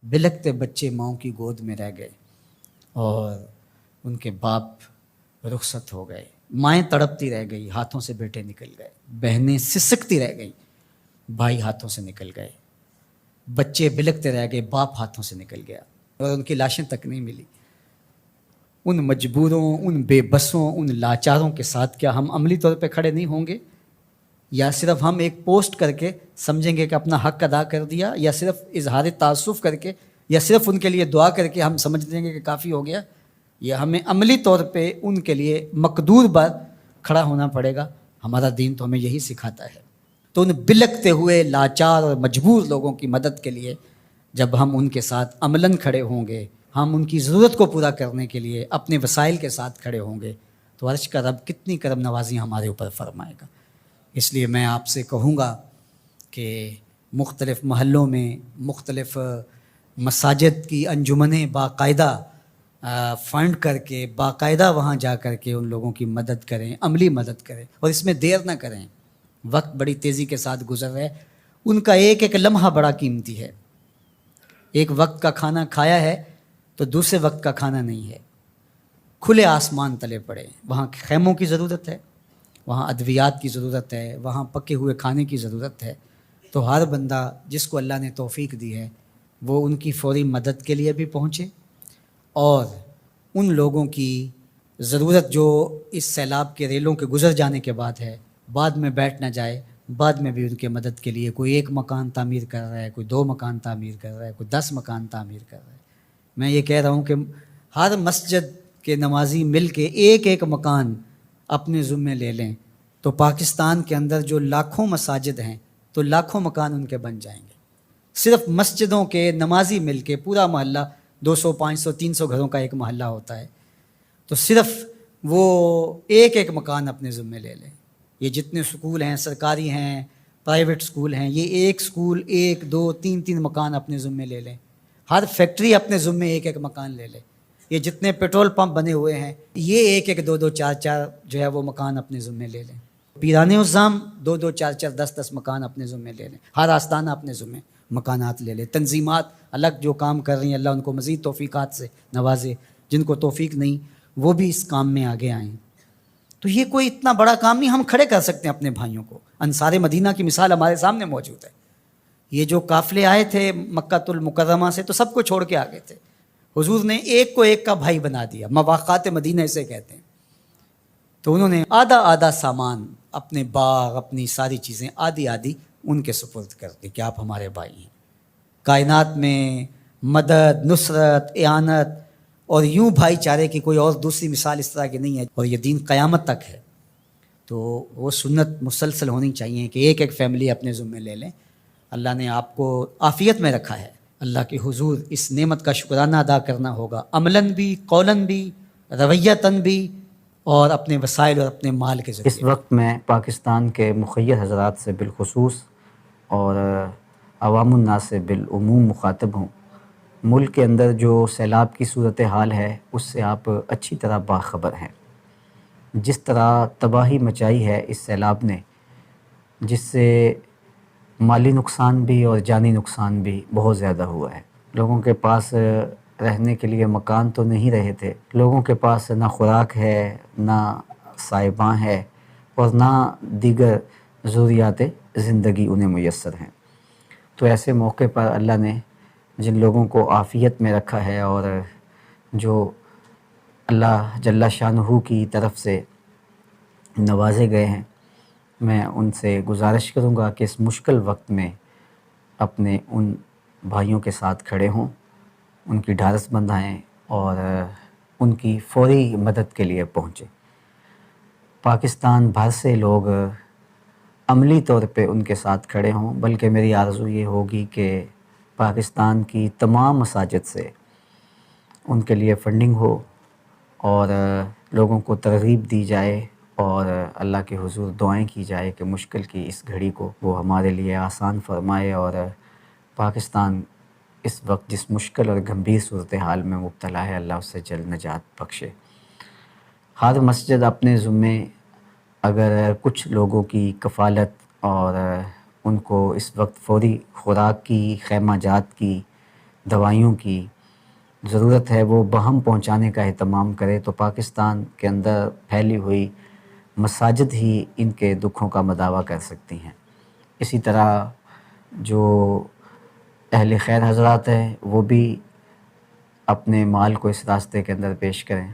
بلکتے بچے ماؤں کی گود میں رہ گئے اور ان کے باپ رخصت ہو گئے، مائیں تڑپتی رہ گئی، ہاتھوں سے بیٹے نکل گئے، بہنیں سسکتی رہ گئیں، بھائی ہاتھوں سے نکل گئے، بچے بلکتے رہ گئے، باپ ہاتھوں سے نکل گیا اور ان کی لاشیں تک نہیں ملی۔ ان مجبوروں، ان بے بسوں، ان لاچاروں کے ساتھ کیا ہم عملی طور پہ کھڑے نہیں ہوں گے؟ یا صرف ہم ایک پوسٹ کر کے سمجھیں گے کہ اپنا حق ادا کر دیا، یا صرف اظہار تعصف کر کے، یا صرف ان کے لیے دعا کر کے ہم سمجھ لیں گے کہ کافی ہو گیا؟ یا ہمیں عملی طور پہ ان کے لیے مقدور بار کھڑا ہونا پڑے گا؟ ہمارا دین تو ہمیں یہی سکھاتا ہے۔ تو ان بلکتے ہوئے لاچار اور مجبور لوگوں کی مدد کے لیے جب ہم ان کے ساتھ عملاً کھڑے ہوں گے، ہم ان کی ضرورت کو پورا کرنے کے لیے اپنے وسائل کے ساتھ کھڑے ہوں گے، تو عرش کا رب کتنی کرم نوازی ہمارے اوپر فرمائے گا۔ اس لیے میں آپ سے کہوں گا کہ مختلف محلوں میں مختلف مساجد کی انجمنیں باقاعدہ فنڈ کر کے باقاعدہ وہاں جا کر کے ان لوگوں کی مدد کریں، عملی مدد کریں، اور اس میں دیر نہ کریں۔ وقت بڑی تیزی کے ساتھ گزر رہا ہے، ان کا ایک ایک لمحہ بڑا قیمتی ہے۔ ایک وقت کا کھانا کھایا ہے تو دوسرے وقت کا کھانا نہیں ہے۔ کھلے آسمان تلے پڑے، وہاں خیموں کی ضرورت ہے، وہاں ادویات کی ضرورت ہے، وہاں پکے ہوئے کھانے کی ضرورت ہے۔ تو ہر بندہ جس کو اللہ نے توفیق دی ہے وہ ان کی فوری مدد کے لیے بھی پہنچے، اور ان لوگوں کی ضرورت جو اس سیلاب کے ریلوں کے گزر جانے کے بعد ہے، بعد میں بیٹھ نہ جائے، بعد میں بھی ان کے مدد کے لیے کوئی 1 مکان تعمیر کر رہا ہے، کوئی 2 مکان تعمیر کر رہا ہے، کوئی 10 مکان تعمیر کر رہا ہے۔ میں یہ کہہ رہا ہوں کہ ہر مسجد کے نمازی مل کے ایک ایک مکان اپنے ذمے لے لیں تو پاکستان کے اندر جو لاکھوں مساجد ہیں تو لاکھوں مکان ان کے بن جائیں گے۔ صرف مسجدوں کے نمازی مل کے، پورا محلہ 200 500 300 گھروں کا ایک محلہ ہوتا ہے، تو صرف وہ ایک ایک مکان اپنے ذمے لے لیں۔ یہ جتنے سکول ہیں، سرکاری ہیں، پرائیویٹ سکول ہیں، یہ ایک سکول 1 2 3 3 مکان اپنے ذمے لے لیں۔ ہر فیکٹری اپنے ذمے ایک ایک مکان لے لے۔ یہ جتنے پیٹرول پمپ بنے ہوئے ہیں، یہ 1 1 2 2 4 4 جو ہے وہ مکان اپنے ذمے لے لیں۔ پیران الزام 2 2 4 4 10 10 مکان اپنے ذمے لے لیں۔ ہر آستانہ اپنے ذمے مکانات لے لیں۔ تنظیمات الگ جو کام کر رہی ہیں، اللہ ان کو مزید توفیقات سے نوازے، جن کو توفیق نہیں وہ بھی اس کام میں آگے آئیں۔ تو یہ کوئی اتنا بڑا کام نہیں، ہم کھڑے کر سکتے ہیں اپنے بھائیوں کو۔ انصار مدینہ کی مثال ہمارے سامنے موجود ہے۔ یہ جو قافلے آئے تھے مکہ المکرمہ سے تو سب کو چھوڑ کے آگے تھے، حضور نے ایک کو ایک کا بھائی بنا دیا، مواقعات مدینہ اسے کہتے ہیں۔ تو انہوں نے آدھا آدھا سامان، اپنے باغ، اپنی ساری چیزیں آدھی آدھی ان کے سپرد کر دی کہ آپ ہمارے بھائی ہیں۔ کائنات میں مدد، نصرت، اعانت اور یوں بھائی چارے کی کوئی اور دوسری مثال اس طرح کی نہیں ہے، اور یہ دین قیامت تک ہے۔ تو وہ سنت مسلسل ہونی چاہیے کہ ایک ایک فیملی اپنے ذمے لے لیں۔ اللہ نے آپ کو عافیت میں رکھا ہے، اللہ کے حضور اس نعمت کا شکرانہ ادا کرنا ہوگا، عملاً بھی، قولاً بھی، رویتاً بھی، اور اپنے وسائل اور اپنے مال کے ذریعے۔ اس وقت میں پاکستان کے مخیر حضرات سے بالخصوص اور عوام الناس سے بالعموم مخاطب ہوں۔ ملک کے اندر جو سیلاب کی صورتحال ہے اس سے آپ اچھی طرح باخبر ہیں۔ جس طرح تباہی مچائی ہے اس سیلاب نے، جس سے مالی نقصان بھی اور جانی نقصان بھی بہت زیادہ ہوا ہے۔ لوگوں کے پاس رہنے کے لیے مکان تو نہیں رہے تھے، لوگوں کے پاس نہ خوراک ہے، نہ سائباں ہے، اور نہ دیگر ضروریات زندگی انہیں میسر ہیں۔ تو ایسے موقع پر اللہ نے جن لوگوں کو عافیت میں رکھا ہے اور جو اللہ جل شانہ کی طرف سے نوازے گئے ہیں، میں ان سے گزارش کروں گا کہ اس مشکل وقت میں اپنے ان بھائیوں کے ساتھ کھڑے ہوں، ان کی ڈھارس بندھائیں اور ان کی فوری مدد کے لیے پہنچیں۔ پاکستان بھر سے لوگ عملی طور پہ ان کے ساتھ کھڑے ہوں، بلکہ میری آرزو یہ ہوگی کہ پاکستان کی تمام مساجد سے ان کے لیے فنڈنگ ہو اور لوگوں کو ترغیب دی جائے اور اللہ کے حضور دعائیں کی جائے کہ مشکل کی اس گھڑی کو وہ ہمارے لیے آسان فرمائے اور پاکستان اس وقت جس مشکل اور گمبھیر صورتحال میں مبتلا ہے اللہ اس سے جلد نجات بخشے۔ ہر مسجد اپنے ذمے اگر کچھ لوگوں کی کفالت اور ان کو اس وقت فوری خوراک کی، خیمہ جات کی دوائیوں کی ضرورت ہے وہ بہم پہنچانے کا اہتمام کرے تو پاکستان کے اندر پھیلی ہوئی مساجد ہی ان کے دکھوں کا مداوع کر سکتی ہیں۔ اسی طرح جو اہل خیر حضرات ہیں وہ بھی اپنے مال کو اس راستے کے اندر پیش کریں۔